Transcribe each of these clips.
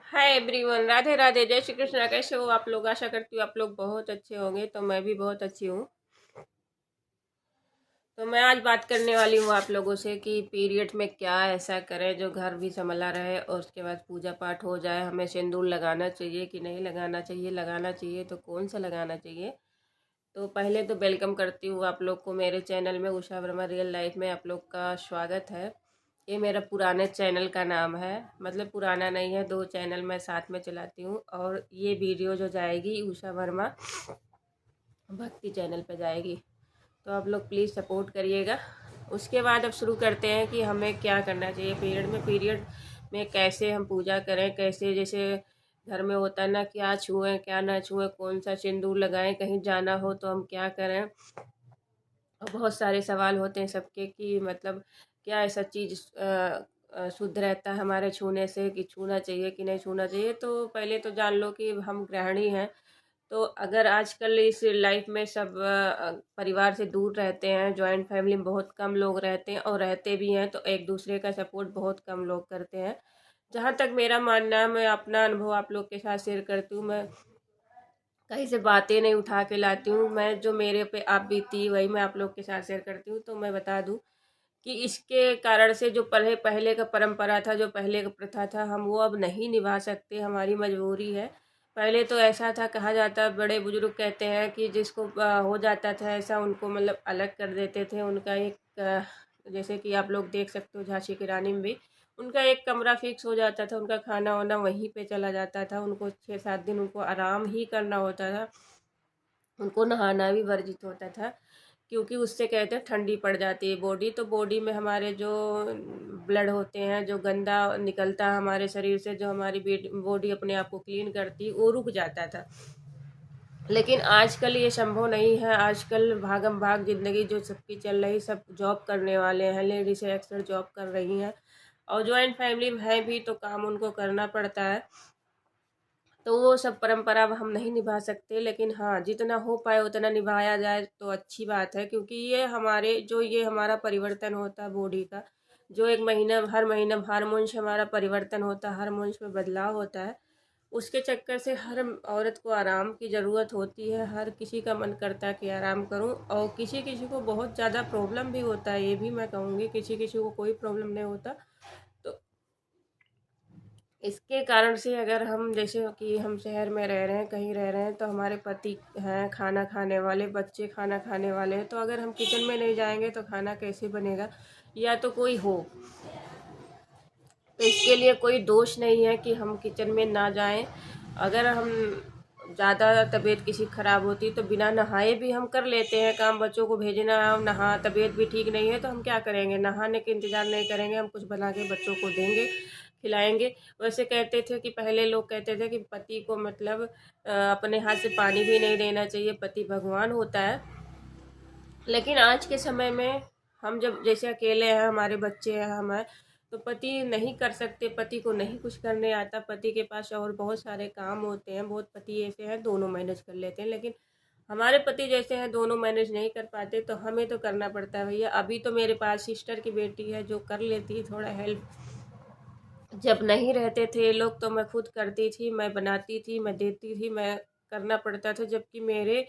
Hi everyone, Radhe Radhe, जय श्री कृष्णा। कैसे हो आप लोग? आशा करती हूँ आप लोग बहुत अच्छे होंगे। तो मैं भी बहुत अच्छी हूँ। तो मैं आज बात करने वाली हूँ आप लोगों से कि पीरियड में क्या ऐसा करें जो घर भी संभला रहे और उसके बाद पूजा पाठ हो जाए। हमें सिंदूर लगाना चाहिए कि नहीं लगाना चाहिए? लगाना चाहिए तो कौन सा लगाना चाहिए? तो पहले तो वेलकम करती हूँ आप लोग को मेरे चैनल में। उषा वर्मा रियल लाइफ में आप लोग का स्वागत है। ये मेरा पुराने चैनल का नाम है, मतलब पुराना नहीं है, दो चैनल मैं साथ में चलाती हूँ। और ये वीडियो जो जाएगी उषा वर्मा भक्ति चैनल पे जाएगी, तो आप लोग प्लीज़ सपोर्ट करिएगा। उसके बाद अब शुरू करते हैं कि हमें क्या करना चाहिए पीरियड में कैसे हम पूजा करें, कैसे जैसे घर में होता है ना, क्या छुएं क्या ना छुएं, कौन सा सिंदूर लगाएं, कहीं जाना हो तो हम क्या करें। और बहुत सारे सवाल होते हैं सबके कि मतलब क्या ऐसा चीज़ शुद्ध रहता है हमारे छूने से, कि छूना चाहिए कि नहीं छूना चाहिए। तो पहले तो जान लो कि हम गृहिणी हैं। तो अगर आजकल इस लाइफ में सब परिवार से दूर रहते हैं, जॉइंट फैमिली में बहुत कम लोग रहते हैं और रहते भी हैं, तो एक दूसरे का सपोर्ट बहुत कम लोग करते हैं। जहाँ तक मेरा मानना है, मैं अपना अनुभव आप लोग के साथ शेयर करती हूँ। मैं कहीं से बातें नहीं उठा के लाती हूँ, मैं जो मेरे पे आप बीती वही मैं आप लोग के साथ शेयर करती हूँ। तो मैं बता दूँ कि इसके कारण से जो पहले पहले का परंपरा था, जो पहले का प्रथा था, हम वो अब नहीं निभा सकते, हमारी मजबूरी है। पहले तो ऐसा था, कहा जाता, बड़े बुजुर्ग कहते हैं कि जिसको हो जाता था ऐसा, उनको मतलब अलग कर देते थे। उनका एक जैसे कि आप लोग देख सकते हो झांसी की रानी में भी उनका एक कमरा फिक्स हो जाता था, उनका खाना वाना वहीं पे चला जाता था। उनको 6-7 दिन उनको आराम ही करना होता था। उनको नहाना भी वर्जित होता था, क्योंकि उससे कहते हैं ठंडी पड़ जाती है बॉडी। तो बॉडी में हमारे जो ब्लड होते हैं, जो गंदा निकलता है हमारे शरीर से, जो हमारी बॉडी अपने आप को क्लीन करती है, वो रुक जाता था। लेकिन आजकल ये संभव नहीं है। आजकल भागम भाग ज़िंदगी जो सबकी चल रही, सब जॉब करने वाले हैं, लेडीज़ अक्सर जॉब कर रही हैं और जॉइंट फैमिली में है भी तो काम उनको करना पड़ता है। तो वो सब परंपरा अब हम नहीं निभा सकते, लेकिन हाँ, जितना हो पाए उतना निभाया जाए तो अच्छी बात है। क्योंकि ये हमारा परिवर्तन होता है बॉडी का, जो एक महीना हर महीना हार्मोन्स हमारा परिवर्तन होता है, हार्मोन्स में बदलाव होता है। उसके चक्कर से हर औरत को आराम की ज़रूरत होती है। हर किसी का मन करता है कि आराम करूं, और किसी किसी को बहुत ज़्यादा प्रॉब्लम भी होता है, ये भी मैं कहूँगी, किसी किसी को कोई प्रॉब्लम नहीं होता। तो इसके कारण से अगर हम जैसे कि हम शहर में रह रहे हैं, कहीं रह रहे हैं, तो हमारे पति हैं खाना खाने वाले, बच्चे खाना खाने वाले हैं, तो अगर हम किचन में नहीं जाएंगे तो खाना कैसे बनेगा? या तो कोई हो, तो इसके लिए कोई दोष नहीं है कि हम किचन में ना जाएं। अगर हम ज़्यादा तबीयत किसी ख़राब होती तो बिना नहाए भी हम कर लेते हैं काम। बच्चों को भेजना है, नहा तबीयत भी ठीक नहीं है तो हम क्या करेंगे? नहाने के इंतज़ार नहीं करेंगे, हम कुछ बना के बच्चों को देंगे, खिलाएंगे। वैसे कहते थे कि पहले लोग कहते थे कि पति को मतलब अपने हाथ से पानी भी नहीं देना चाहिए, पति भगवान होता है। लेकिन आज के समय में हम जब जैसे अकेले हैं, हमारे बच्चे हैं, हम हैं, तो पति नहीं कर सकते, पति को नहीं कुछ करने आता, पति के पास और बहुत सारे काम होते हैं। बहुत पति ऐसे हैं दोनों मैनेज कर लेते हैं, लेकिन हमारे पति जैसे हैं दोनों मैनेज नहीं कर पाते, तो हमें तो करना पड़ता है भैया। अभी तो मेरे पास सिस्टर की बेटी है जो कर लेती है थोड़ा हेल्प। जब नहीं रहते थे ये लोग तो मैं खुद करती थी, मैं बनाती थी, मैं देती थी, मैं करना पड़ता था। जबकि मेरे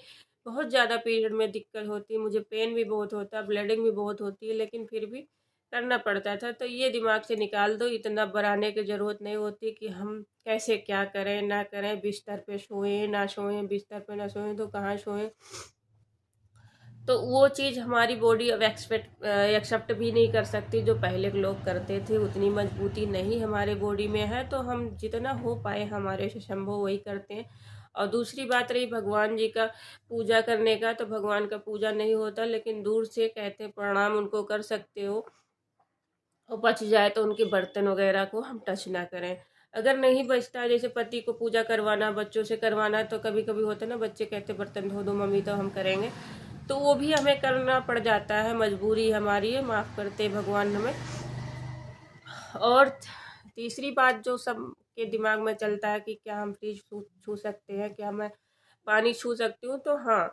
बहुत ज़्यादा पीरियड में दिक्कत होती, मुझे पेन भी बहुत होता, ब्लीडिंग भी बहुत होती है, लेकिन फिर भी करना पड़ता था। तो ये दिमाग से निकाल दो, इतना बढ़ाने की ज़रूरत नहीं होती कि हम कैसे क्या करें ना करें। बिस्तर पे सोएं ना सोएं, बिस्तर पे ना सोएं तो कहाँ सोएं? तो वो चीज़ हमारी बॉडी अब एक्सेप्ट भी नहीं कर सकती। जो पहले के लोग करते थे उतनी मजबूती नहीं हमारे बॉडी में है, तो हम जितना हो पाए हमारे से संभव वही करते हैं। और दूसरी बात रही भगवान जी का पूजा करने का, तो भगवान का पूजा नहीं होता, लेकिन दूर से कहते हैं प्रणाम उनको कर सकते हो। और बच जाए तो उनके बर्तन वगैरह को हम टच ना करें। अगर नहीं बचता, जैसे पति को पूजा करवाना, बच्चों से करवाना, तो कभी कभी होता है ना, बच्चे कहते बर्तन धो दो मम्मी तो हम करेंगे, तो वो भी हमें करना पड़ जाता है, मजबूरी हमारी है, माफ़ करते भगवान हमें। और तीसरी बात जो सब के दिमाग में चलता है कि क्या हम फ्रिज छू छू सकते हैं, क्या मैं पानी छू सकती हूँ? तो हाँ,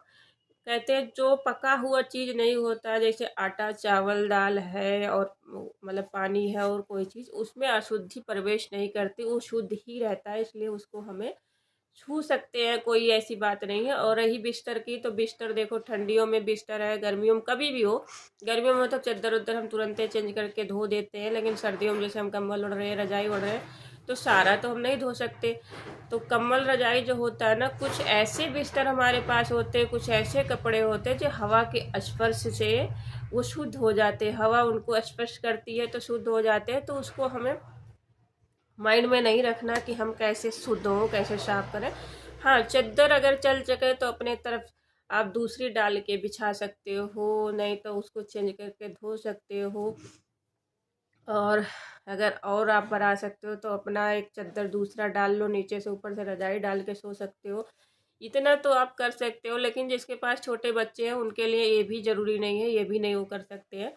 कहते हैं जो पका हुआ चीज़ नहीं होता, जैसे आटा चावल दाल है और मतलब पानी है और कोई चीज़, उसमें अशुद्धि प्रवेश नहीं करती, वो शुद्ध ही रहता है, इसलिए उसको हमें छू सकते हैं, कोई ऐसी बात नहीं है। और रही बिस्तर की, तो बिस्तर देखो ठंडियों में बिस्तर है, गर्मियों में कभी भी हो, गर्मियों में मतलब चादर उधर हम तुरंत चेंज करके धो देते हैं, लेकिन सर्दियों में जैसे हम कंबल ओढ़ रहे हैं रजाई ओढ़ रहे हैं तो सारा तो हम नहीं धो सकते। तो कंबल रजाई जो होता है ना, कुछ ऐसे बिस्तर हमारे पास होते हैं, कुछ ऐसे कपड़े होते हैं जो हवा के स्पर्श से वो शुद्ध हो जाते हैं, हवा उनको स्पर्श करती है तो शुद्ध हो जाते हैं। तो उसको हमें माइंड में नहीं रखना कि हम कैसे शुद्ध हों, कैसे साफ करें। हाँ, चद्दर अगर चल सके तो अपने तरफ आप दूसरी डाल के बिछा सकते हो, नहीं तो उसको चेंज करके धो सकते हो। और अगर और आप बढ़ा सकते हो तो अपना एक चद्दर दूसरा डाल लो, नीचे से ऊपर से रजाई डाल के सो सकते हो। इतना तो आप कर सकते हो, लेकिन जिसके पास छोटे बच्चे हैं उनके लिए ये भी ज़रूरी नहीं है, ये भी नहीं वो कर सकते हैं।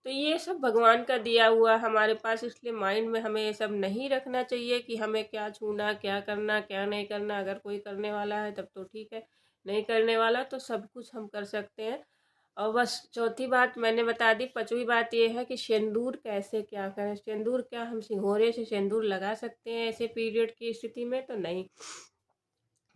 तो ये सब भगवान का दिया हुआ हमारे पास, इसलिए माइंड में हमें ये सब नहीं रखना चाहिए कि हमें क्या छूना, क्या करना, क्या नहीं करना। अगर कोई करने वाला है तब तो ठीक है, नहीं करने वाला तो सब कुछ हम कर सकते हैं। और बस चौथी बात मैंने बता दी। पांचवी बात ये है कि सिंदूर कैसे क्या करें। सिंदूर क्या हम सिंघोरे से सिंदूर लगा सकते हैं ऐसे पीरियड की स्थिति में? तो नहीं।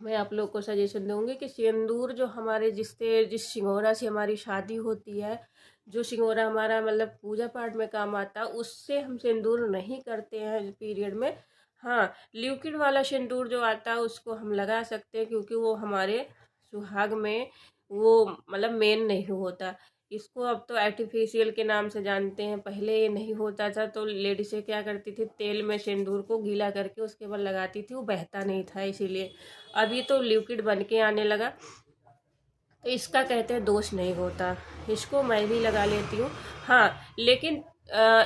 मैं आप लोग को सजेशन दूंगी कि सिंदूर जो हमारे जिस सिंघोरा से हमारी शादी होती है, जो सिंघोरा हमारा मतलब पूजा पाठ में काम आता है, उससे हम सिंदूर नहीं करते हैं पीरियड में। हाँ, लिक्विड वाला सिंदूर जो आता है उसको हम लगा सकते हैं, क्योंकि वो हमारे सुहाग में वो मतलब मेन नहीं होता। इसको अब तो आर्टिफिशियल के नाम से जानते हैं, पहले ये नहीं होता था। तो लेडीज़ें क्या करती थी, तेल में सिंदूर को गीला करके उसके बाद लगाती थी, वो बहता नहीं था इसीलिए। अभी तो लिक्विड बन के आने लगा, तो इसका कहते हैं दोष नहीं होता, इसको मैं भी लगा लेती हूँ। हाँ, लेकिन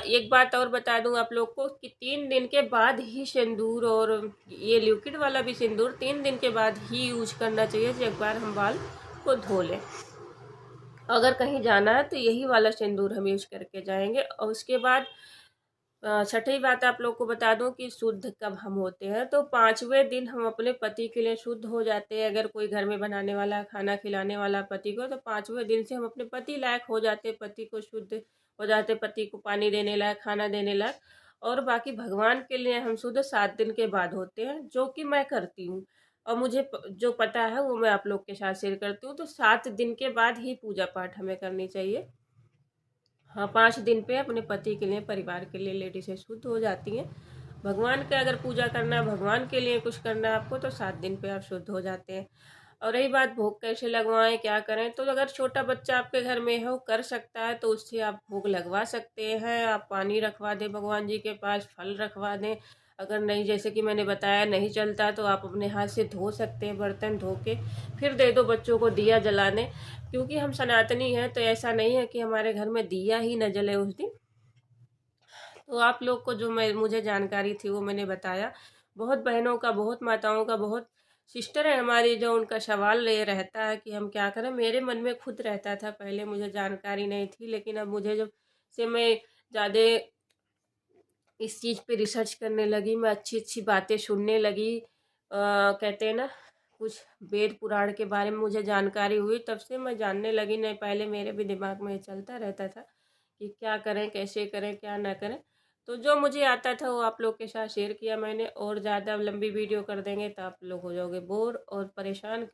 एक बात और बता दूं आप लोग को कि 3 दिन के बाद ही सिंदूर और ये लिक्विड वाला भी सिंदूर 3 दिन के बाद ही यूज करना चाहिए। एक बार हम बाल को धो लें, अगर कहीं जाना है तो यही वाला सिंदूर हम यूज करके जाएंगे। और उसके बाद छठी बात आप लोग को बता दूं कि शुद्ध कब हम होते हैं, तो 5वें दिन हम अपने पति के लिए शुद्ध हो जाते हैं। अगर कोई घर में बनाने वाला खाना खिलाने वाला पति को, तो 5वें दिन से हम अपने पति लायक हो जाते हैं, पति को शुद्ध हो जाते, पति को पानी देने लायक, खाना देने लायक। और बाकी भगवान के लिए हम शुद्ध 7 दिन के बाद होते हैं, जो कि मैं करती हूँ। और मुझे जो पता है वो मैं आप लोग के साथ शेयर करती हूँ। तो 7 दिन के बाद ही पूजा पाठ हमें करनी चाहिए। हाँ, 5 दिन पे अपने पति के लिए, परिवार के लिए लेडीज़ें शुद्ध हो जाती हैं। भगवान का अगर पूजा करना है, भगवान के लिए कुछ करना है आपको, तो 7 दिन पे आप शुद्ध हो जाते हैं। और रही बात भोग कैसे लगवाएं, क्या करें, तो अगर छोटा बच्चा आपके घर में है, वो कर सकता है, तो उससे आप भोग लगवा सकते हैं। आप पानी रखवा दें भगवान जी के पास, फल रखवा दें। अगर नहीं, जैसे कि मैंने बताया, नहीं चलता तो आप अपने हाथ से धो सकते हैं, बर्तन धो के फिर दे दो बच्चों को दिया जलाने। क्योंकि हम सनातनी हैं, तो ऐसा नहीं है कि हमारे घर में दिया ही न जले उस दिन। तो आप लोग को जो मुझे जानकारी थी वो मैंने बताया। बहुत बहनों का, बहुत माताओं का, बहुत सिस्टर है हमारी, जो उनका सवाल ये रहता है कि हम क्या करें। मेरे मन में खुद रहता था, पहले मुझे जानकारी नहीं थी, लेकिन अब मुझे जब से मैं ज़्यादा इस चीज़ पे रिसर्च करने लगी, मैं अच्छी अच्छी बातें सुनने लगी, कहते हैं ना, कुछ वेद पुराण के बारे में मुझे जानकारी हुई, तब से मैं जानने लगी। नहीं, पहले मेरे भी दिमाग में चलता रहता था कि क्या करें, कैसे करें, क्या ना करें। तो जो मुझे आता था वो आप लोग के साथ शेयर किया मैंने। और ज़्यादा लंबी वीडियो कर देंगे तो आप लोग हो जाओगे बोर और परेशान।